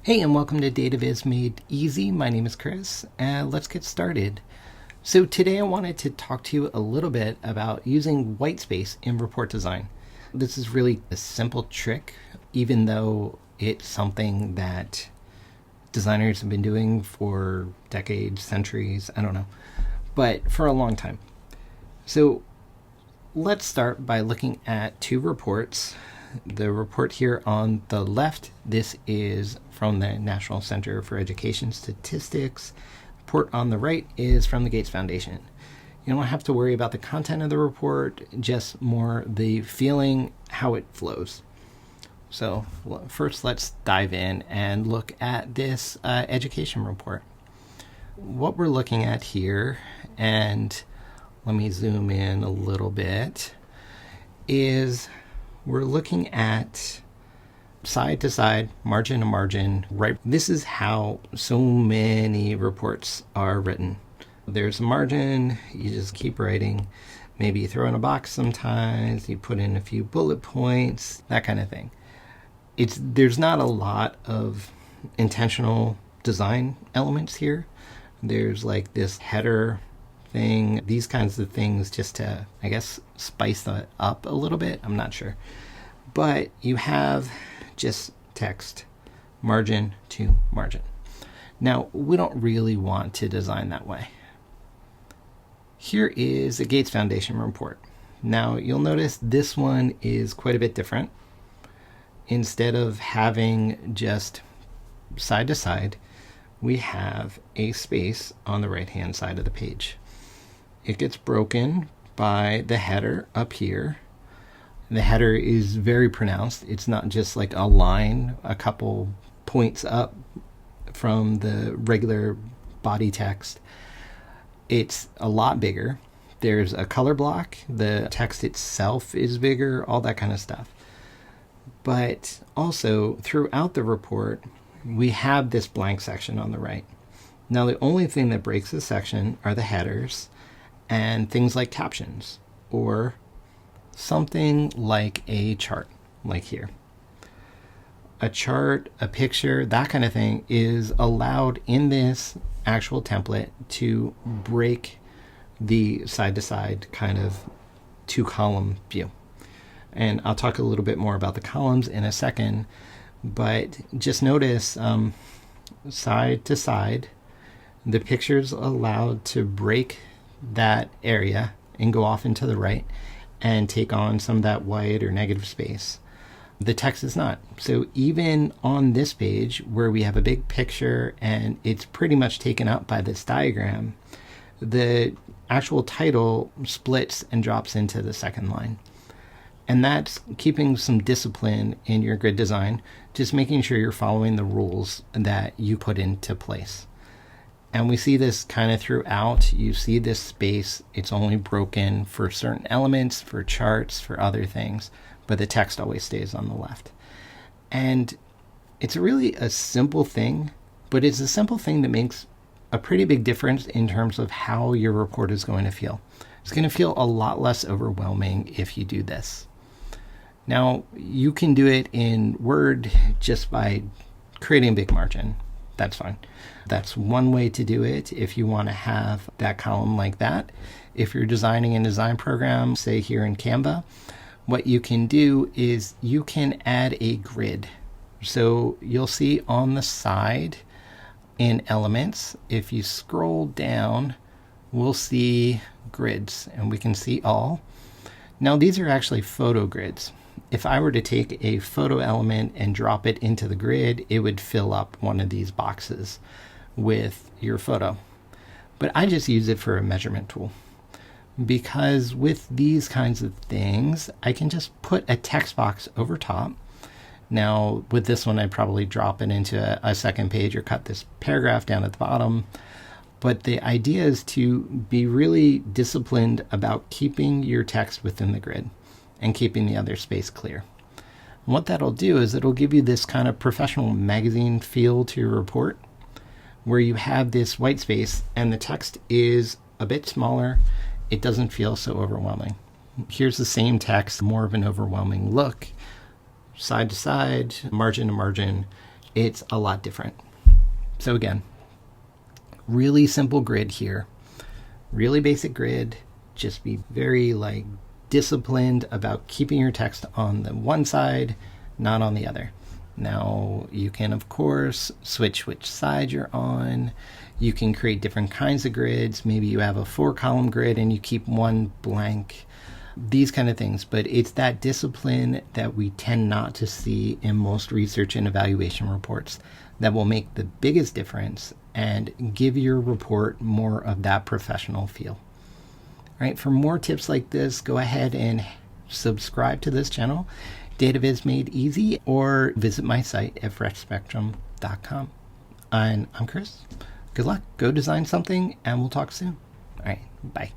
Hey, and welcome to Data Viz Made Easy. My name is Chris, and let's get started. So today I wanted to talk to you a little bit about using whitespace in report design. This is really a simple trick, even though it's something that designers have been doing for decades, centuries, I don't know, but for a long time. So let's start by looking at two reports. The report here on the left, this is from the National Center for Education Statistics. The report on the right is from the Gates Foundation. You don't have to worry about the content of the report, just more the feeling, how it flows. So first, let's dive in and look at this education report. What we're looking at here, and let me zoom in a little bit, is we're looking at side to side, margin to margin, right? This is how so many reports are written. There's a margin, you just keep writing. Maybe you throw in a box sometimes, you put in a few bullet points, that kind of thing. There's not a lot of intentional design elements here. There's like this header thing, these kinds of things just to, I guess, spice that up a little bit. I'm not sure. But you have just text, margin to margin. Now, we don't really want to design that way. Here is the Gates Foundation report. Now, you'll notice this one is quite a bit different. Instead of having just side to side, we have a space on the right-hand side of the page. It gets broken by the header up here. The header is very pronounced. It's not just like a line, a couple points up from the regular body text. It's a lot bigger. There's a color block. The text itself is bigger, all that kind of stuff. But also, throughout the report, we have this blank section on the right. Now, the only thing that breaks this section are the headers and things like captions or something like a chart, like here. A chart, a picture, that kind of thing is allowed in this actual template to break the side-to-side kind of two-column view. And I'll talk a little bit more about the columns in a second, but just notice side to side, the picture's allowed to break that area and go off into the right and take on some of that white or negative space. The text is not. So even on this page where we have a big picture and it's pretty much taken up by this diagram, the actual title splits and drops into the second line. And that's keeping some discipline in your grid design, just making sure you're following the rules that you put into place. And we see this kind of throughout. You see this space. It's only broken for certain elements, for charts, for other things, but the text always stays on the left. And it's really a simple thing, but it's a simple thing that makes a pretty big difference in terms of how your report is going to feel. It's going to feel a lot less overwhelming if you do this. Now, you can do it in Word just by creating a big margin. That's fine. That's one way to do it if you want to have that column like that. If you're designing a design program, say here in Canva, what you can do is you can add a grid. So you'll see on the side in Elements, if you scroll down, we'll see grids, and we can see all. Now, these are actually photo grids. If I were to take a photo element and drop it into the grid, it would fill up one of these boxes with your photo. But I just use it for a measurement tool, because with these kinds of things, I can just put a text box over top. Now, with this one, I'd probably drop it into a second page or cut this paragraph down at the bottom. But the idea is to be really disciplined about keeping your text within the grid and keeping the other space clear. And what that'll do is it'll give you this kind of professional magazine feel to your report, where you have this white space and the text is a bit smaller. It doesn't feel so overwhelming. Here's the same text, more of an overwhelming look. Side to side, margin to margin, it's a lot different. So again, really simple grid here, really basic grid. Just be very disciplined about keeping your text on the one side, not on the other. Now you can of course switch which side you're on. You can create different kinds of grids. Maybe you have a 4-column grid and you keep one blank, these kind of things. But it's that discipline that we tend not to see in most research and evaluation reports that will make the biggest difference and give your report more of that professional feel. All right, for more tips like this, go ahead and subscribe to this channel, Data Viz Made Easy, or visit my site at freshspectrum.com. And I'm Chris. Good luck. Go design something, and we'll talk soon. All right, bye.